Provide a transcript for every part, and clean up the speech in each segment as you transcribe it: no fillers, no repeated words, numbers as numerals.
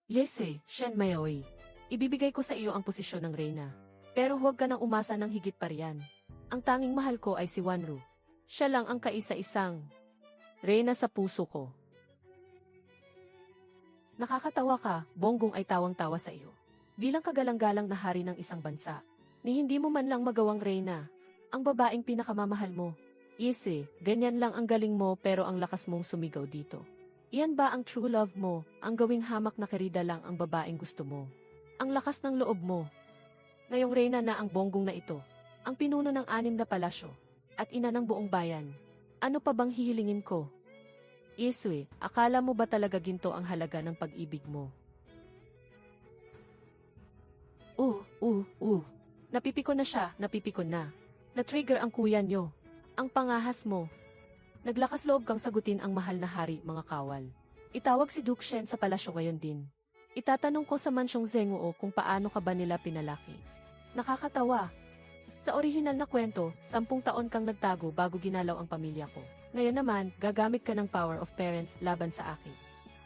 Yese, Shen Mayaoy. Ibibigay ko sa iyo ang posisyon ng reyna. Pero huwag ka nang umasa ng higit pa riyan. Ang tanging mahal ko ay si Wanru. Siya lang ang kaisa-isang reyna sa puso ko. Nakakatawa ka, Bonggong ay tawang-tawa sa iyo. Bilang kagalang-galang na hari ng isang bansa, ni hindi mo man lang magawang reyna, ang babaeng pinakamamahal mo. Yese, ganyan lang ang galing mo pero ang lakas mong sumigaw dito. Iyan ba ang true love mo, ang gawing hamak na kerida lang ang babaeng gusto mo? Ang lakas ng loob mo. Ngayong reyna na ang Bonggong na ito, ang pinuno ng 6 na palasyo, at ina ng buong bayan. Ano pa bang hihilingin ko? Yesue, akala mo ba talaga ginto ang halaga ng pag-ibig mo? Napipikon na siya, napipikon na. Na-trigger ang kuya nyo. Ang pangahas mo. Naglakas loob kang sagutin ang mahal na hari, mga kawal. Itawag si Duke Shen sa palasyo ngayon din. Itatanong ko sa mansyong Zhenguo kung paano ka ba nila pinalaki. Nakakatawa. Sa orihinal na kwento, 10 taon kang nagtago bago ginalaw ang pamilya ko. Ngayon naman, gagamit ka ng power of parents laban sa akin.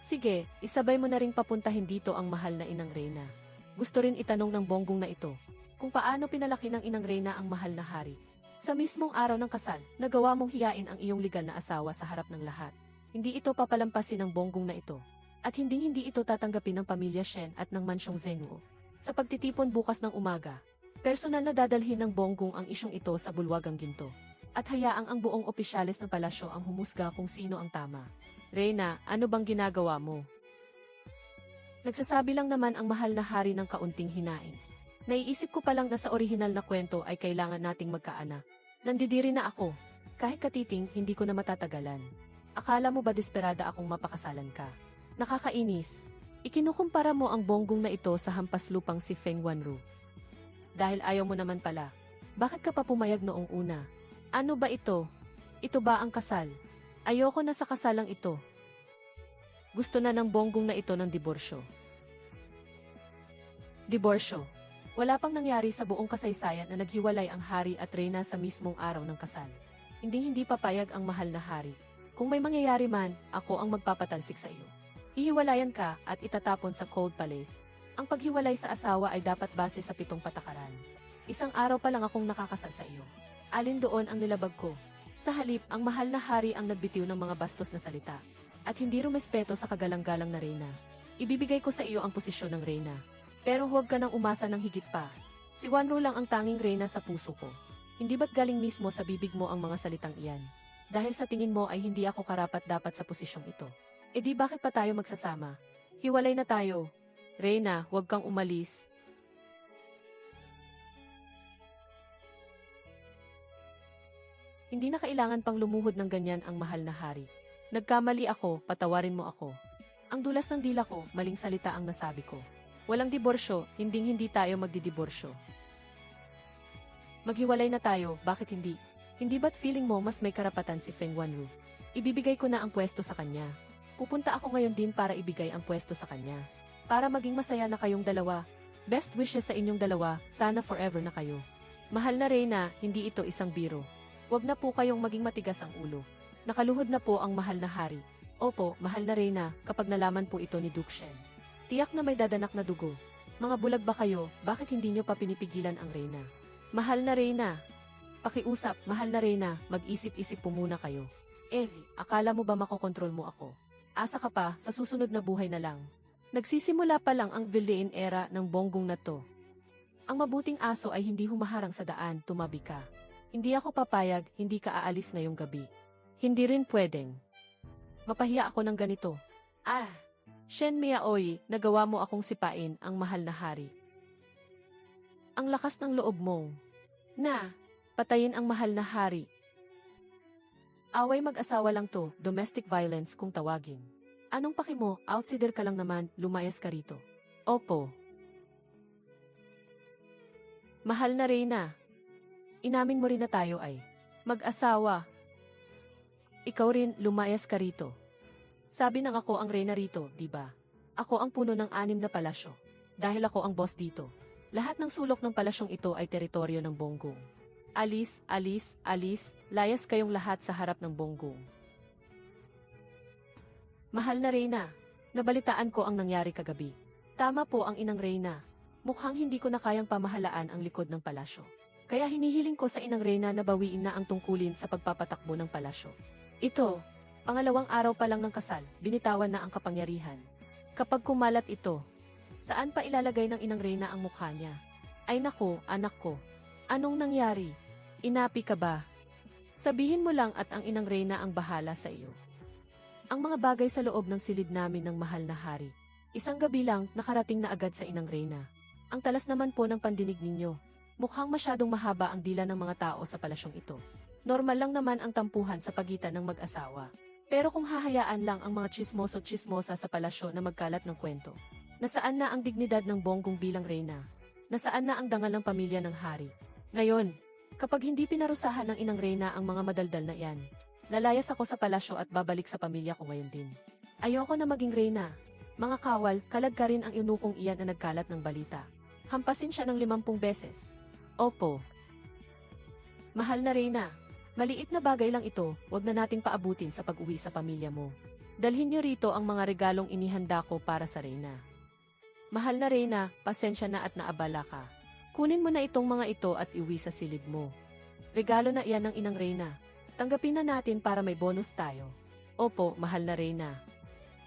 Sige, isabay mo na ring papuntahin dito ang mahal na inang reyna. Gusto rin itanong ng Bonggong na ito, kung paano pinalaki ng inang reyna ang mahal na hari. Sa mismong araw ng kasal, nagawa mong hiyain ang iyong legal na asawa sa harap ng lahat. Hindi ito papalampasin ng Bonggong na ito. At hindi ito tatanggapin ng pamilya Shen at ng mansyong Zhenguo. Sa pagtitipon bukas ng umaga, personal na dadalhin ng Bonggong ang isyong ito sa bulwagang ginto. At hayaang ang buong opisyalis ng palasyo ang humusga kung sino ang tama. Reyna, ano bang ginagawa mo? Nagsasabi lang naman ang mahal na hari ng kaunting hinaing. Naiisip ko palang na sa orihinal na kwento ay kailangan nating magkaanak. Nandidiri na ako. Kahit katiting, hindi ko na matatagalan. Akala mo ba desperada akong mapakasalan ka? Nakakainis. Ikinukumpara mo ang Bonggong na ito sa hampas lupang si Feng Wanru. Dahil ayaw mo naman pala. Bakit ka pa pumayag noong una? Ano ba ito? Ito ba ang kasal? Ayoko na sa kasalang ito. Gusto na ng Bonggong na ito ng diborsyo. Diborsyo. Wala pang nangyari sa buong kasaysayan na naghiwalay ang hari at reyna sa mismong araw ng kasal. Hindi papayag ang mahal na hari. Kung may mangyayari man, ako ang magpapatalsik sa iyo. Hihiwalayan ka at itatapon sa Cold Palace. Ang paghiwalay sa asawa ay dapat base sa 7 patakaran. Isang araw pa lang akong nakakasal sa iyo. Alin doon ang nilabag ko? Sa halip, ang mahal na hari ang nagbitiw ng mga bastos na salita. At hindi rumespeto sa kagalang-galang na reyna. Ibibigay ko sa iyo ang posisyon ng reyna. Pero huwag ka nang umasa ng higit pa. Si Wanru lang ang tanging reyna sa puso ko. Hindi ba't galing mismo sa bibig mo ang mga salitang iyan? Dahil sa tingin mo ay hindi ako karapat-dapat sa posisyong ito. E di bakit pa tayo magsasama? Hiwalay na tayo. Reyna, huwag kang umalis. Hindi na kailangan pang lumuhod ng ganyan ang mahal na hari. Nagkamali ako, patawarin mo ako. Ang dulas ng dila ko, maling salita ang nasabi ko. Walang diborsyo, hindi tayo magdidiborsyo. Maghiwalay na tayo, bakit hindi? Hindi ba't feeling mo mas may karapatan si Feng Wanru? Ibibigay ko na ang pwesto sa kanya. Pupunta ako ngayon din para ibigay ang pwesto sa kanya. Para maging masaya na kayong dalawa. Best wishes sa inyong dalawa, sana forever na kayo. Mahal na reyna, hindi ito isang biro. Huwag na po kayong maging matigas ang ulo. Nakaluhod na po ang mahal na hari. Opo, mahal na reyna, kapag nalaman po ito ni Duke Shen. Tiyak na may dadanak na dugo. Mga bulag ba kayo, bakit hindi nyo pa pinipigilan ang reyna? Mahal na reyna. Pakiusap, mahal na reyna, mag-isip-isip po muna kayo. Akala mo ba makokontrol mo ako? Asa ka pa, sa susunod na buhay na lang. Nagsisimula pa lang ang Villain era ng Bonggong na to. Ang mabuting aso ay hindi humaharang sa daan, tumabi ka. Hindi ako papayag, hindi ka aalis ngayong gabi. Hindi rin pwedeng. Mapahiya ako ng ganito. Shen Mayaoy, nagawa mo akong sipain ang mahal na hari. Ang lakas ng loob mong patayin ang mahal na hari. Away mag-asawa lang to, domestic violence kung tawagin. Anong paki mo, outsider ka lang naman, lumayas ka rito. Opo. Mahal na reyna. Inamin mo rin na tayo ay mag-asawa. Ikaw rin, lumayas ka rito. Sabi ng ako ang reyna rito, di ba? Ako ang puno ng 6 na palasyo. Dahil ako ang boss dito. Lahat ng sulok ng palasyong ito ay teritoryo ng Bonggong. Alis, alis, alis, layas kayong lahat sa harap ng Bonggong. Mahal na reyna, nabalitaan ko ang nangyari kagabi. Tama po ang inang Reyna. Mukhang hindi ko na kayang pamahalaan ang likod ng palasyo. Kaya hinihiling ko sa inang Reyna na bawiin na ang tungkulin sa pagpapatakbo ng palasyo. Ito, pangalawang araw pa lang ng kasal, binitawan na ang kapangyarihan. Kapag kumalat ito, saan pa ilalagay ng inang Reyna ang mukha niya? Ay nako, anak ko. Anong nangyari? Inapi ka ba? Sabihin mo lang at ang inang Reyna ang bahala sa iyo. Ang mga bagay sa loob ng silid namin ng mahal na hari. Isang gabi lang, nakarating na agad sa inang Reyna. Ang talas naman po ng pandinig ninyo. Mukhang masyadong mahaba ang dila ng mga tao sa palasyong ito. Normal lang naman ang tampuhan sa pagitan ng mag-asawa. Pero kung hahayaan lang ang mga tsismoso-tsismosa sa palasyo na magkalat ng kwento, nasaan na ang dignidad ng Bonggong bilang reyna? Nasaan na ang dangal ng pamilya ng hari? Ngayon, kapag hindi pinarusahan ng inang Reyna ang mga madaldal na iyan, lalayas ako sa palasyo at babalik sa pamilya ko ngayon din. Ayoko na maging reyna. Mga kawal, kalag ka rin ang inukong iyan na nagkalat ng balita. Hampasin siya ng 50 beses. Opo. Mahal na reyna, maliit na bagay lang ito, wag na nating paabutin sa pag-uwi sa pamilya mo. Dalhin niyo rito ang mga regalong inihanda ko para sa reyna. Mahal na reyna, pasensya na at naabala ka. Kunin mo na itong mga ito at iwi sa silid mo. Regalo na iyan ng inang Reyna. Tanggapin na natin para may bonus tayo. Opo, mahal na reyna.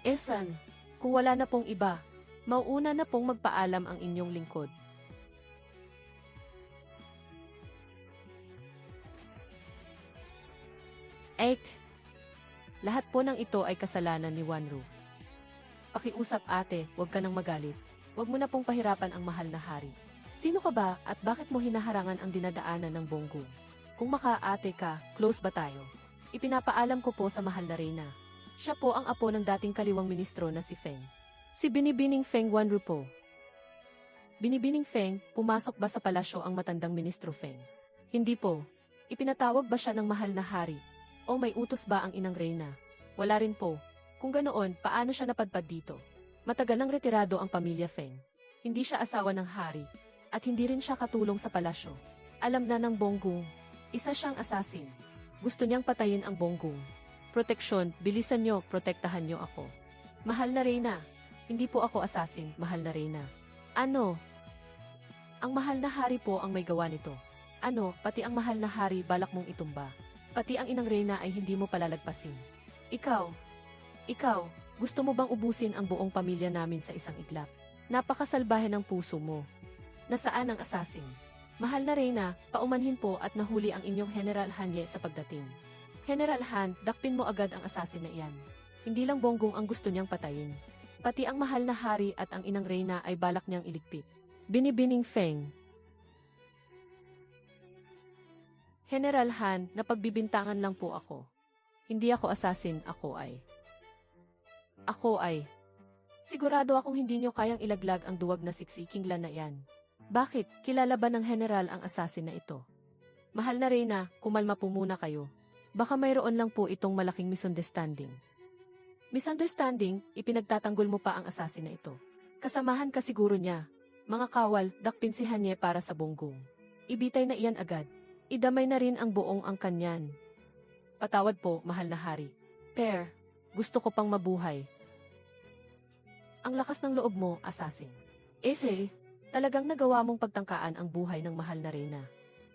Esan, kung wala na pong iba, mauuna na pong magpaalam ang inyong lingkod. Lahat po ng ito ay kasalanan ni Wanru. Pakiusap ate, huwag ka nang magalit. Huwag mo na pong pahirapan ang mahal na hari. Sino ka ba at bakit mo hinaharangan ang dinadaanan ng Bonggong? Kung maka-ate ka, close ba tayo? Ipinapaalam ko po sa mahal na reyna. Siya po ang apo ng dating kaliwang ministro na si Feng. Si Binibining Feng Wanru po. Binibining Feng, pumasok ba sa palasyo ang matandang ministro Feng? Hindi po. Ipinatawag ba siya ng mahal na hari? O may utos ba ang inang reyna? Wala rin po. Kung ganoon, paano siya napadpad dito? Matagal nang retirado ang pamilya Feng. Hindi siya asawa ng hari. At hindi rin siya katulong sa palasyo. Alam na ng Bonggong. Isa siyang assassin. Gusto niyang patayin ang Bonggong. Proteksyon, bilisan niyo, protektahan niyo ako. Mahal na reyna. Hindi po ako assassin, mahal na reyna. Ano? Ang mahal na hari po ang may gawa nito. Ano, pati ang mahal na hari balak mong itumba. Pati ang inang reyna ay hindi mo palalagpasin. Ikaw, gusto mo bang ubusin ang buong pamilya namin sa isang iglap? Napakasalbahe ng puso mo. Nasaan ang assassin? Mahal na reyna, paumanhin po at nahuli ang inyong General Hanye sa pagdating. General Han, dakpin mo agad ang assassin na iyan. Hindi lang Bonggong ang gusto niyang patayin. Pati ang mahal na hari at ang inang reyna ay balak niyang iligpit. Binibining Feng. General Han, napagbibintangan lang po ako. Hindi ako assassin, ako ay. Sigurado akong hindi niyo kayang ilaglag ang duwag na siksiking lan na yan. Bakit? Kilala ba ng general ang assassin na ito? Mahal na reyna, kumalma po muna kayo. Baka mayroon lang po itong malaking misunderstanding. Misunderstanding, ipinagtatanggol mo pa ang assassin na ito. Kasamahan ka siguro niya. Mga kawal, dakpin si Hanye para sa Bonggong. Ibitay na iyan agad. Idamay na rin ang buong ang kanyan. Patawad po, mahal na hari. Per, gusto ko pang mabuhay. Ang lakas ng loob mo, assassin. Talagang nagawa mong pagtangkaan ang buhay ng mahal na reyna.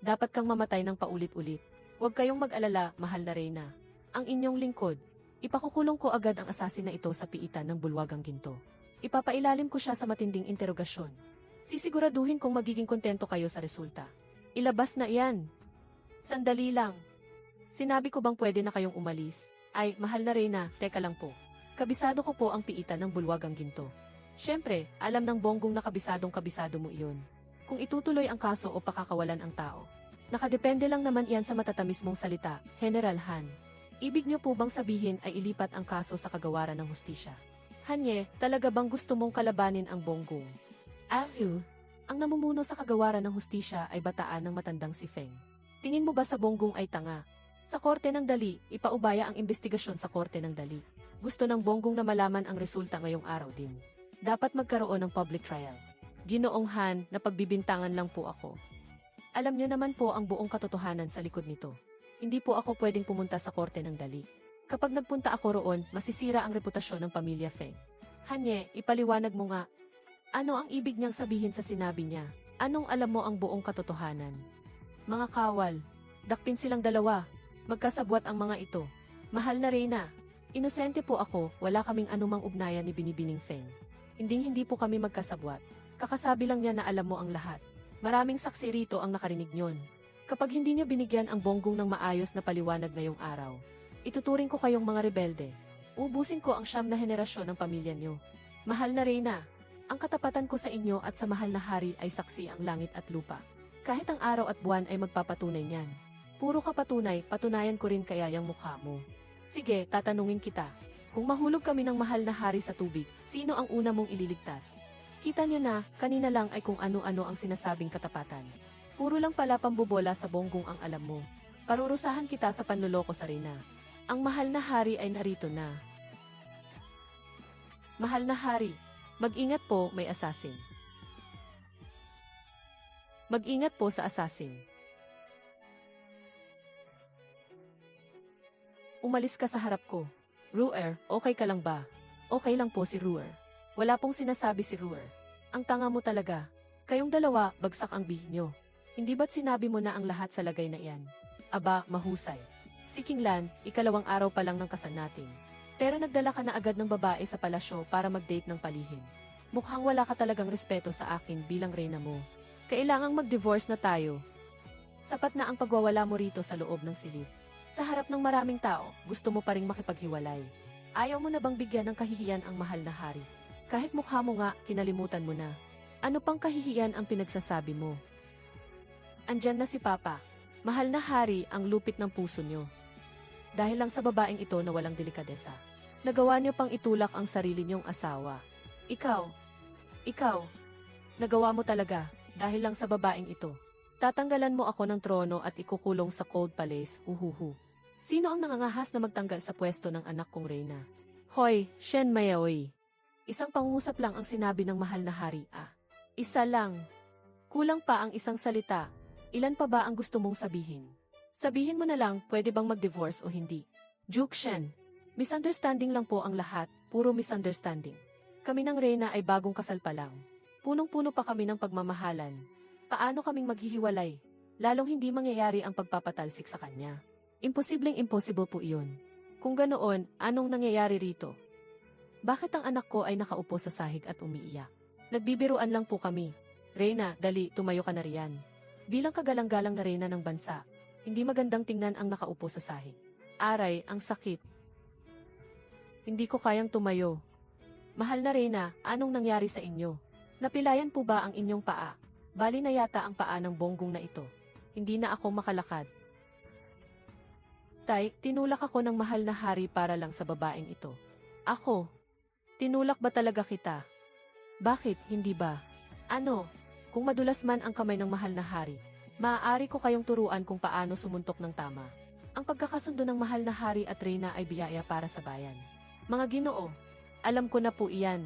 Dapat kang mamatay ng paulit-ulit. Huwag kayong mag-alala, mahal na reyna. Ang inyong lingkod. Ipakukulong ko agad ang assassin na ito sa piitan ng bulwagang ginto. Ipapailalim ko siya sa matinding interogasyon. Sisiguraduhin kong magiging kontento kayo sa resulta. Ilabas na iyan. Sandali lang. Sinabi ko bang pwede na kayong umalis? Ay, mahal na reyna, teka lang po. Kabisado ko po ang piitan ng bulwagang ginto. Siyempre, alam ng Bonggong na kabisadong-kabisado mo iyon. Kung itutuloy ang kaso o pakakawalan ang tao. Nakadepende lang naman iyan sa matatamis mong salita, General Han. Ibig niyo po bang sabihin ay ilipat ang kaso sa kagawaran ng hustisya? Hanye, talaga bang gusto mong kalabanin ang Bonggong? Ang namumuno sa kagawaran ng hustisya ay bataan ng matandang si Feng. Tingin mo ba sa Bonggong ay tanga? Sa Korte ng Dali, ipaubaya ang investigasyon sa Korte ng Dali. Gusto ng Bonggong na malaman ang resulta ngayong araw din. Dapat magkaroon ng public trial. Ginoong Han, napagbibintangan lang po ako. Alam niyo naman po ang buong katotohanan sa likod nito. Hindi po ako pwedeng pumunta sa Korte ng Dali. Kapag nagpunta ako roon, masisira ang reputasyon ng pamilya Feng. Hanye, ipaliwanag mo nga. Ano ang ibig niyang sabihin sa sinabi niya? Anong alam mo ang buong katotohanan? Mga kawal, dakpin silang dalawa. Magkasabwat ang mga ito. Mahal na Reyna, inosente po ako, wala kaming anumang ugnayan ni Binibining Feng. Hindi po kami magkasabwat. Kakasabi lang niya na alam mo ang lahat. Maraming saksi rito ang nakarinig niyon. Kapag hindi niyo binigyan ang bonggong ng maayos na paliwanag ngayong araw, ituturing ko kayong mga rebelde. Ubusin ko ang 9 na henerasyon ng pamilya niyo. Mahal na Reyna, ang katapatan ko sa inyo at sa mahal na hari ay saksi ang langit at lupa. Kahit ang araw at buwan ay magpapatunay niyan. Puro ka patunay, patunayan ko rin kaya yung mukha mo. Sige, tatanungin kita. Kung mahulog kami ng mahal na hari sa tubig, sino ang una mong ililigtas? Kita niyo na, kanina lang ay kung ano-ano ang sinasabing katapatan. Puro lang pala pambobola sa bonggong ang alam mo. Parurusahan kita sa panloloko sa Reyna. Ang mahal na hari ay narito na. Mahal na hari, mag-ingat po, may assassin. Mag-ingat po sa assassin. Umalis ka sa harap ko. Ruer, okay ka lang ba? Okay lang po si Ruer. Wala pong sinasabi si Ruer. Ang tanga mo talaga. Kayong dalawa, bagsak ang bihis nyo. Hindi ba't sinabi mo na ang lahat sa lagay na iyan? Aba, mahusay. Si Kinglan, 2 araw pa lang ng kasal natin. Pero nagdala ka na agad ng babae sa palasyo para mag-date ng palihim. Mukhang wala ka talagang respeto sa akin bilang reyna mo. Kailangang mag-divorce na tayo. Sapat na ang pagwawala mo rito sa loob ng silid. Sa harap ng maraming tao, gusto mo pa ring makipaghiwalay. Ayaw mo na bang bigyan ng kahihiyan ang mahal na hari? Kahit mukha mo nga, kinalimutan mo na. Ano pang kahihiyan ang pinagsasabi mo? Andyan na si Papa. Mahal na hari, ang lupit ng puso nyo. Dahil lang sa babaeng ito na walang delikadesa. Nagawa niyo pang itulak ang sarili niyong asawa. Ikaw, nagawa mo talaga, dahil lang sa babaeng ito. Tatanggalan mo ako ng trono at ikukulong sa Cold Palace, uhuhu. Sino ang nangangahas na magtanggal sa pwesto ng anak kong reyna? Hoy, Shen Mayaoy. Isang pangungusap lang ang sinabi ng mahal na hari, Isa lang. Kulang pa ang isang salita. Ilan pa ba ang gusto mong sabihin? Sabihin mo na lang, pwede bang mag-divorce o hindi? Duke Shen. Misunderstanding lang po ang lahat, puro misunderstanding. Kami ng reyna ay bagong kasal pa lang. Punong-puno pa kami ng pagmamahalan. Paano kaming maghihiwalay? Lalong hindi mangyayari ang pagpapatalsik sa kanya. Imposibleng impossible po iyon. Kung ganoon, anong nangyayari rito? Bakit ang anak ko ay nakaupo sa sahig at umiiyak? Nagbibiruan lang po kami. Reyna, dali, tumayo ka na riyan. Bilang kagalang-galang na reyna ng bansa, hindi magandang tingnan ang nakaupo sa sahig. Aray, ang sakit. Hindi ko kayang tumayo. Mahal na reyna, anong nangyari sa inyo? Napilayan po ba ang inyong paa? Bali na yata ang paa ng bonggong na ito. Hindi na ako makalakad. Tay, tinulak ako ng mahal na hari para lang sa babaeng ito. Ako? Tinulak ba talaga kita? Bakit, hindi ba? Ano? Kung madulas man ang kamay ng mahal na hari, maaari ko kayong turuan kung paano sumuntok ng tama. Ang pagkakasundo ng mahal na hari at reyna ay biyaya para sa bayan. Mga Ginoo, alam ko na po iyan.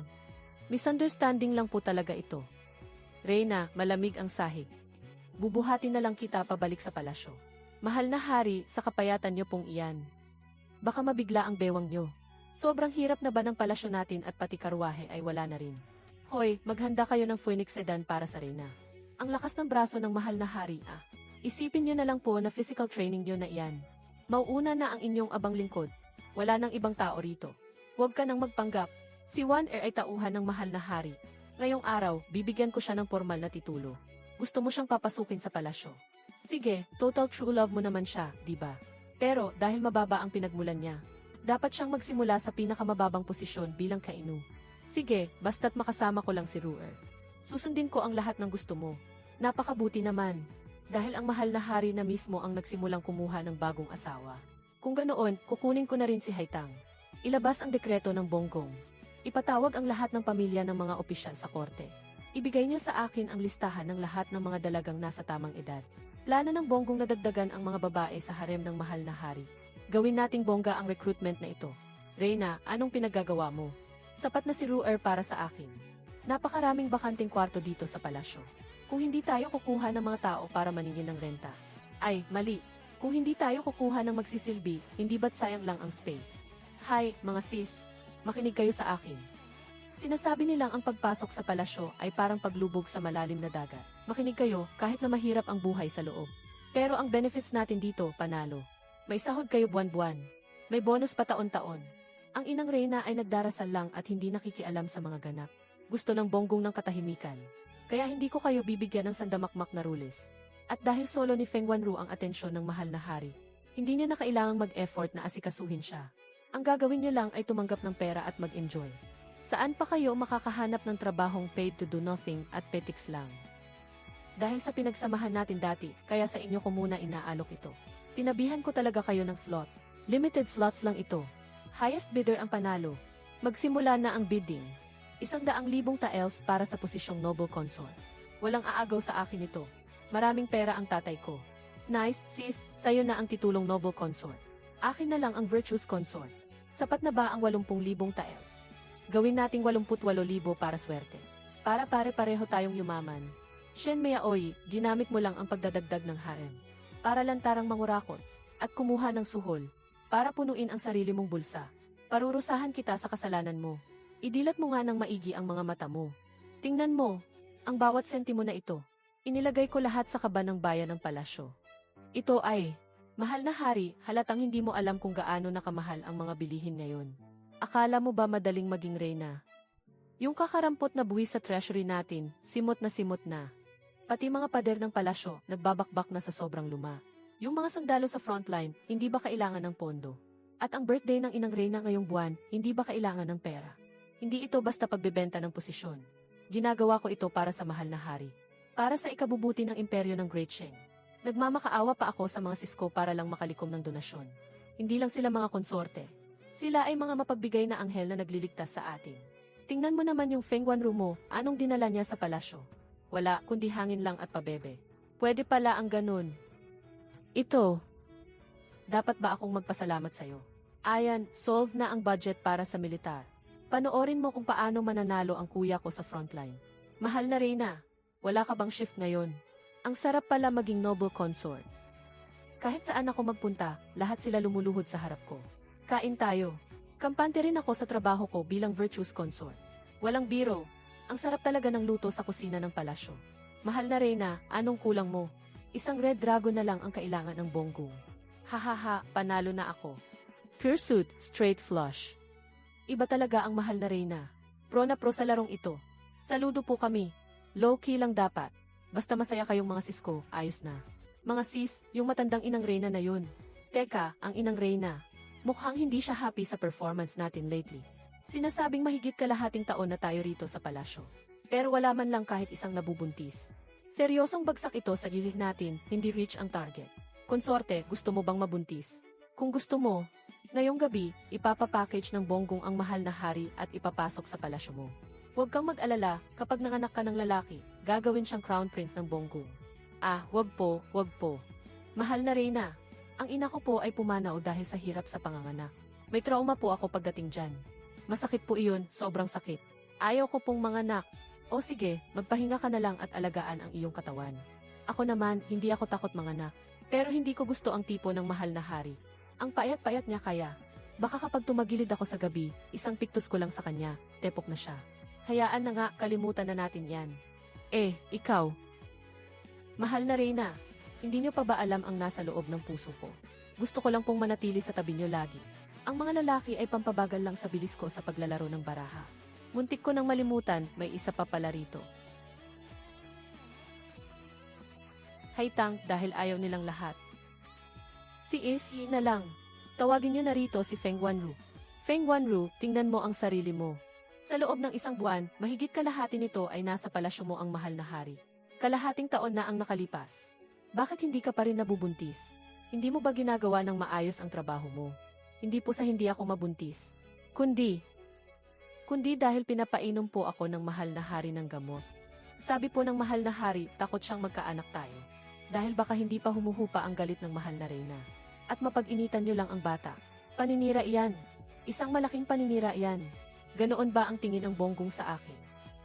Misunderstanding lang po talaga ito. Reyna, malamig ang sahig. Bubuhatin na lang kita pabalik sa palasyo. Mahal na hari, sa kapayatan niyo pong iyan. Baka mabigla ang bewang niyo. Sobrang hirap na ba ng palasyo natin at pati karwahe ay wala na rin. Hoy, maghanda kayo ng Phoenix Sedan para sa reyna. Ang lakas ng braso ng mahal na hari, Isipin niyo na lang po na physical training niyo na iyan. Mauuna na ang inyong abang lingkod. Wala nang ibang tao rito. Huwag ka nang magpanggap. Si Wan Er ay tauhan ng mahal na hari. Ngayong araw, bibigyan ko siya ng formal na titulo. Gusto mo siyang papasukin sa palasyo. Sige, total true love mo naman siya, di ba? Pero, dahil mababa ang pinagmulan niya, dapat siyang magsimula sa pinakamababang posisyon bilang kainu. Sige, basta't makasama ko lang si Ruer. Susundin ko ang lahat ng gusto mo. Napakabuti naman. Dahil ang mahal na hari na mismo ang nagsimulang kumuha ng bagong asawa. Kung ganoon, kukunin ko na rin si Haitang. Ilabas ang dekreto ng bonggong. Ipatawag ang lahat ng pamilya ng mga opisyal sa korte. Ibigay niyo sa akin ang listahan ng lahat ng mga dalagang nasa tamang edad. Plano ng bonggong na dagdagan ang mga babae sa harem ng mahal na hari. Gawin nating bongga ang recruitment na ito. Reyna, anong pinaggagawa mo? Sapat na si Ruer para sa akin. Napakaraming bakanting kwarto dito sa palasyo. Kung hindi tayo kukuha ng mga tao para maningil ng renta. Ay, mali. Kung hindi tayo kukuha ng magsisilbi, hindi ba't sayang lang ang space? Hi, mga sis. Makinig kayo sa akin. Sinasabi nilang ang pagpasok sa palasyo ay parang paglubog sa malalim na dagat. Makinig kayo kahit na mahirap ang buhay sa loob. Pero ang benefits natin dito, panalo. May sahod kayo buwan-buwan. May bonus pa taon-taon. Ang inang Reyna ay nagdarasal lang at hindi nakikialam sa mga ganap. Gusto ng bonggong ng katahimikan. Kaya hindi ko kayo bibigyan ng sandamakmak na rules. At dahil solo ni Feng Wanru ang atensyon ng mahal na hari, hindi niya na kailangang mag-effort na asikasuhin siya. Ang gagawin niyo lang ay tumanggap ng pera at mag-enjoy. Saan pa kayo makakahanap ng trabahong paid to do nothing at petiks lang? Dahil sa pinagsamahan natin dati, kaya sa inyo ko muna inaalok ito. Tinabihan ko talaga kayo ng slot. Limited slots lang ito. Highest bidder ang panalo. Magsimula na ang bidding. 100,000 taels para sa posisyong noble consort. Walang aagaw sa akin ito. Maraming pera ang tatay ko. Nice, sis, sayo na ang titulong noble consort. Akin na lang ang virtuous consort. Sapat na ba ang 80,000 taels? Gawin nating 88,000 para swerte. Para pare-pareho tayong yumaman. Shen Meaoy, ginamit mo lang ang pagdadagdag ng harem. Para lantarang mangurakot. At kumuha ng suhol. Para punuin ang sarili mong bulsa. Parurusahan kita sa kasalanan mo. Idilat mo nga ng maigi ang mga mata mo. Tingnan mo, ang bawat sentimo na ito. Inilagay ko lahat sa kaba ng bayan ng palasyo. Ito ay, mahal na hari, halatang hindi mo alam kung gaano nakamahal ang mga bilihin ngayon. Akala mo ba madaling maging reyna? Yung kakarampot na buwis sa treasury natin, simot na. Pati mga pader ng palasyo, nagbabakbak na sa sobrang luma. Yung mga sundalo sa frontline, hindi ba kailangan ng pondo? At ang birthday ng inang reyna ngayong buwan, hindi ba kailangan ng pera? Hindi ito basta pagbebenta ng posisyon. Ginagawa ko ito para sa mahal na hari. Para sa ikabubuti ng imperyo ng Great Sheng. Nagmamakaawa pa ako sa mga sisko para lang makalikom ng donasyon. Hindi lang sila mga konsorte. Sila ay mga mapagbigay na anghel na nagliligtas sa atin. Tingnan mo naman yung Feng Wanru mo, anong dinala niya sa palasyo? Wala, kundi hangin lang at pabebe. Pwede pala ang ganun. Ito. Dapat ba akong magpasalamat sa'yo? Ayan, solve na ang budget para sa militar. Panoorin mo kung paano mananalo ang kuya ko sa frontline. Mahal na Reyna, wala ka bang shift ngayon? Ang sarap pala maging noble consort. Kahit saan ako magpunta, lahat sila lumuluhod sa harap ko. Kain tayo. Kampante rin ako sa trabaho ko bilang virtuous consort. Walang biro. Ang sarap talaga ng luto sa kusina ng palasyo. Mahal na Reyna, anong kulang mo? Isang red dragon na lang ang kailangan ng bonggong. Hahaha, panalo na ako. Pure suit, straight flush. Iba talaga ang mahal na Reyna. Pro na pro sa larong ito. Saludo po kami. Low-key lang dapat. Basta masaya kayong mga sisko, ayos na. Mga sis, yung matandang inang Reyna na yun. Teka, ang inang Reyna. Mukhang hindi siya happy sa performance natin lately. Sinasabing mahigit kalahating taon na tayo rito sa palasyo. Pero wala man lang kahit isang nabubuntis. Seryosong bagsak ito sa gilid natin, hindi reach ang target. Konsorte, gusto mo bang mabuntis? Kung gusto mo, ngayong gabi, ipapapackage ng bonggong ang mahal na hari at ipapasok sa palasyo mo. Huwag kang mag-alala, kapag nanganak ka ng lalaki, gagawin siyang crown prince ng bonggong. Ah, wag po. Mahal na Reyna. Ang ina ko po ay pumanaw dahil sa hirap sa panganganak. May trauma po ako pagdating dyan. Masakit po iyon, sobrang sakit. Ayaw ko pong manganak. O sige, magpahinga ka na lang at alagaan ang iyong katawan. Ako naman, hindi ako takot manganak. Pero hindi ko gusto ang tipo ng mahal na hari. Ang payat-payat niya kaya. Baka kapag tumagilid ako sa gabi, isang piktus ko lang sa kanya, tepok na siya. Hayaan na nga, kalimutan na natin yan. Ikaw. Mahal na Reyna. Hindi niyo pa ba alam ang nasa loob ng puso ko? Gusto ko lang pong manatili sa tabi niyo lagi. Ang mga lalaki ay pampabagal lang sa bilis ko sa paglalaro ng baraha. Muntik ko nang malimutan, may isa pa pala rito. Haitang, dahil ayaw nilang lahat. Si Ace na lang. Tawagin niyo na rito si Feng Wanru. Feng Wanru, tingnan mo ang sarili mo. Sa loob ng isang buwan, mahigit kalahati nito ay nasa palasyo mo ang mahal na hari. Kalahating taon na ang nakalipas. Bakit hindi ka pa rin nabubuntis? Hindi mo ba ginagawa ng maayos ang trabaho mo? Hindi po sa hindi ako mabuntis. Kundi dahil pinapainom po ako ng mahal na hari ng gamot. Sabi po ng mahal na hari, takot siyang magkaanak tayo. Dahil baka hindi pa humuhupa ang galit ng mahal na Reyna. At mapag-initan niyo lang ang bata. Paninira iyan. Isang malaking paninira iyan. Ganoon ba ang tingin ng bonggong sa akin?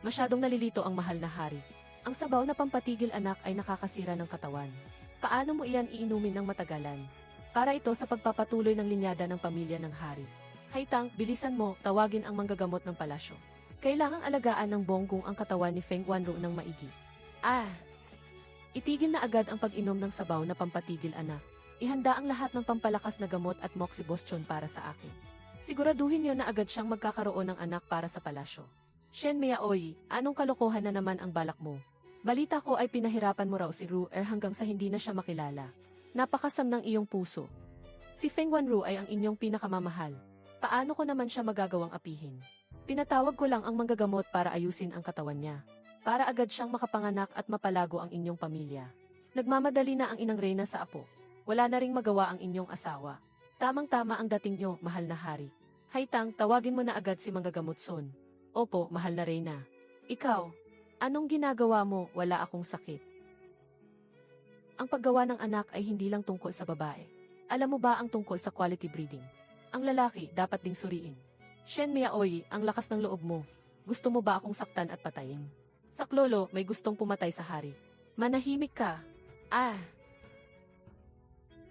Masyadong nalilito ang mahal na hari. Ang sabaw na pampatigil anak ay nakakasira ng katawan. Paano mo iyan iinumin ng matagalan? Para ito sa pagpapatuloy ng linyada ng pamilya ng hari. Haitang, bilisan mo, tawagin ang manggagamot ng palasyo. Kailangang alagaan ng Bonggong ang katawan ni Feng Wanru ng maigi. Itigil na agad ang pag-inom ng sabaw na pampatigil anak. Ihanda ang lahat ng pampalakas na gamot at moxibustion para sa akin. Siguraduhin niyo na agad siyang magkakaroon ng anak para sa palasyo. Shen Miaoy, anong kalokohan na naman ang balak mo? Balita ko ay pinahirapan mo raw si Ruer hanggang sa hindi na siya makilala. Napakasam ng iyong puso. Si Feng Wanru ay ang inyong pinakamamahal. Paano ko naman siya magagawang apihin? Pinatawag ko lang ang manggagamot para ayusin ang katawan niya. Para agad siyang makapanganak at mapalago ang inyong pamilya. Nagmamadali na ang inang Reyna sa apo. Wala na ring magawa ang inyong asawa. Tamang-tama ang dating nyo, mahal na hari. Haitang, tawagin mo na agad si manggagamot Son. Opo, mahal na Reyna. Ikaw, anong ginagawa mo? Wala akong sakit. Ang paggawa ng anak ay hindi lang tungkol sa babae. Alam mo ba ang tungkol sa quality breeding? Ang lalaki dapat ding suriin. Shen Miaoy, ang lakas ng loob mo. Gusto mo ba akong saktan at patayin? Saklolo, may gustong pumatay sa hari. Manahimik ka.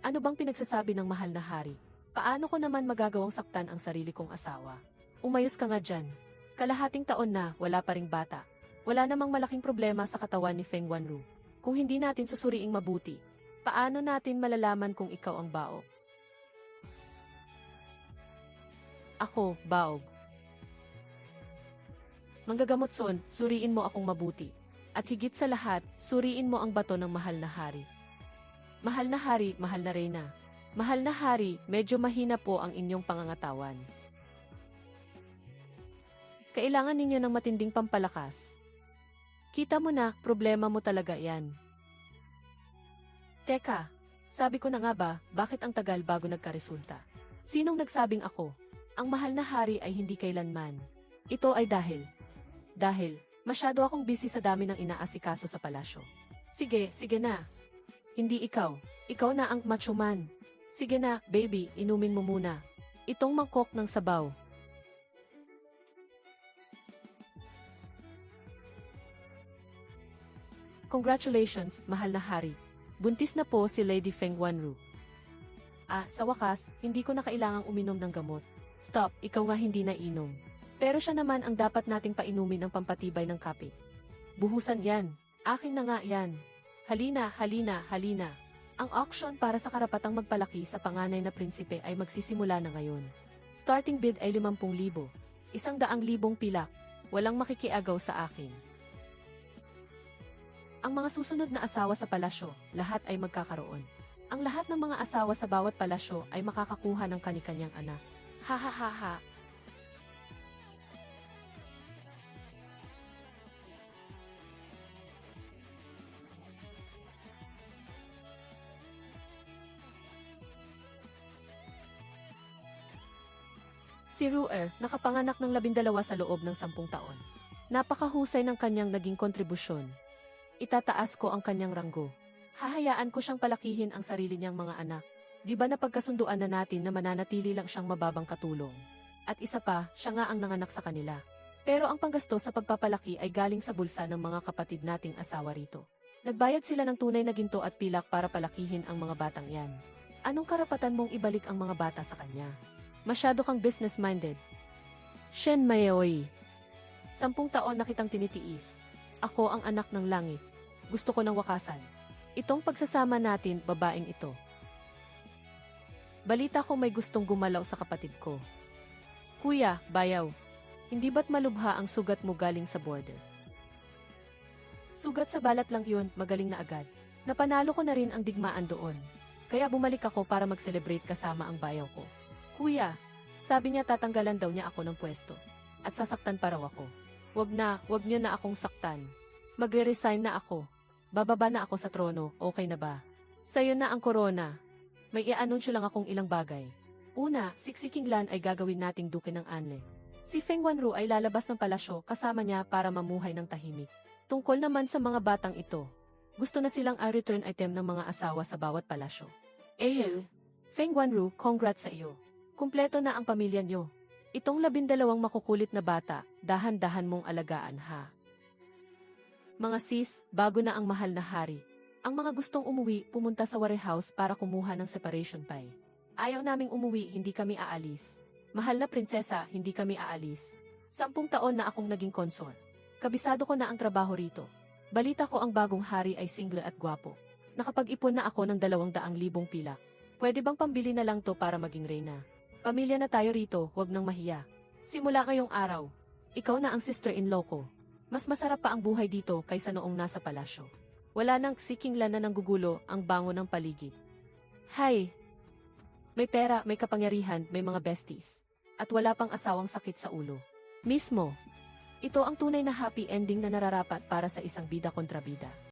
Ano bang pinagsasabi ng mahal na hari? Paano ko naman magagawang saktan ang sarili kong asawa? Umayos ka nga dyan. Kalahating taon na, wala pa ring bata. Wala namang malaking problema sa katawan ni Feng Wanru. Kung hindi natin susuriing mabuti, paano natin malalaman kung ikaw ang baog? Ako, baog. Manggagamot Son, suriin mo akong mabuti. At higit sa lahat, suriin mo ang bato ng mahal na hari. Mahal na hari, mahal na Reyna. Mahal na hari, medyo mahina po ang inyong pangangatawan. Kailangan ninyo ng matinding pampalakas. Kita mo na, problema mo talaga yan. Teka, sabi ko na nga ba, bakit ang tagal bago nagkaresulta? Sinong nagsabing ako? Ang mahal na hari ay hindi kailanman. Ito ay dahil masyado akong busy sa dami ng inaasikaso sa palasyo. Sige na. Hindi ikaw. Ikaw na ang macho man. Sige na, baby, inumin mo muna. Itong mangkok ng sabaw. Congratulations, mahal na hari. Buntis na po si Lady Feng Wanru. Sa wakas, hindi ko na kailangang uminom ng gamot. Stop, ikaw nga hindi na inom. Pero siya naman ang dapat nating painumin ng pampatibay ng kape. Buhusan yan. Akin na nga yan. Halina. Ang auction para sa karapatang magpalaki sa panganay na prinsipe ay magsisimula na ngayon. Starting bid ay 50,000. 100,000 pilak. Walang makikiagaw sa akin. Ang mga susunod na asawa sa palasyo, lahat ay magkakaroon. Ang lahat ng mga asawa sa bawat palasyo ay makakakuha ng kani-kanyang anak. Ha. Si Ruer, nakapanganak ng 12 sa loob ng 10 taon. Napakahusay ng kanyang naging kontribusyon. Itataas ko ang kanyang ranggo. Hahayaan ko siyang palakihin ang sarili niyang mga anak. Di ba napagkasunduan na natin na mananatili lang siyang mababang katulong? At isa pa, siya nga ang nanganak sa kanila. Pero ang panggastos sa pagpapalaki ay galing sa bulsa ng mga kapatid nating asawa rito. Nagbayad sila ng tunay na ginto at pilak para palakihin ang mga batang yan. Anong karapatan mong ibalik ang mga bata sa kanya? Masyado kang business-minded. Shen Maioy. 10 taon na kitang tinitiis. Ako ang anak ng langit. Gusto ko ng wakasan. Itong pagsasama natin, babaeng ito. Balita ko may gustong gumalaw sa kapatid ko. Kuya, bayaw. Hindi ba't malubha ang sugat mo galing sa border? Sugat sa balat lang yun, magaling na agad. Napanalo ko na rin ang digmaan doon. Kaya bumalik ako para mag-celebrate kasama ang bayaw ko. Kuya, sabi niya tatanggalan daw niya ako ng pwesto. At sasaktan pa raw ako. Wag niyo na akong saktan. Magre-resign na ako. Bababa na ako sa trono, okay na ba? Sa'yo na ang korona. May i-anunsyo lang akong ilang bagay. Una, si Lan ay gagawin nating duke ng Anle. Si Feng Wanru ay lalabas ng palasyo kasama niya para mamuhay ng tahimik. Tungkol naman sa mga batang ito, gusto na silang return item ng mga asawa sa bawat palasyo. Feng Wanru, congrats sa iyo. Kumpleto na ang pamilya nyo. Itong 12 makukulit na bata, dahan-dahan mong alagaan ha. Mga sis, bago na ang mahal na hari. Ang mga gustong umuwi, pumunta sa warehouse para kumuha ng separation pie. Ayaw naming umuwi, hindi kami aalis. Mahal na prinsesa, hindi kami aalis. 10 taon na akong naging consort. Kabisado ko na ang trabaho rito. Balita ko ang bagong hari ay single at gwapo. Nakapag-ipon na ako ng 200,000 pilak. Pwede bang pambili na lang to para maging reyna? Pamilya na tayo rito, huwag nang mahiya. Simula ngayong araw, ikaw na ang sister-in-law ko. Mas masarap pa ang buhay dito kaysa noong nasa palasyo. Wala nang sikinglan na nanggugulo ang bango ng paligid. Hay! May pera, may kapangyarihan, may mga besties. At wala pang asawang sakit sa ulo. Mismo. Ito ang tunay na happy ending na nararapat para sa isang bida kontra bida.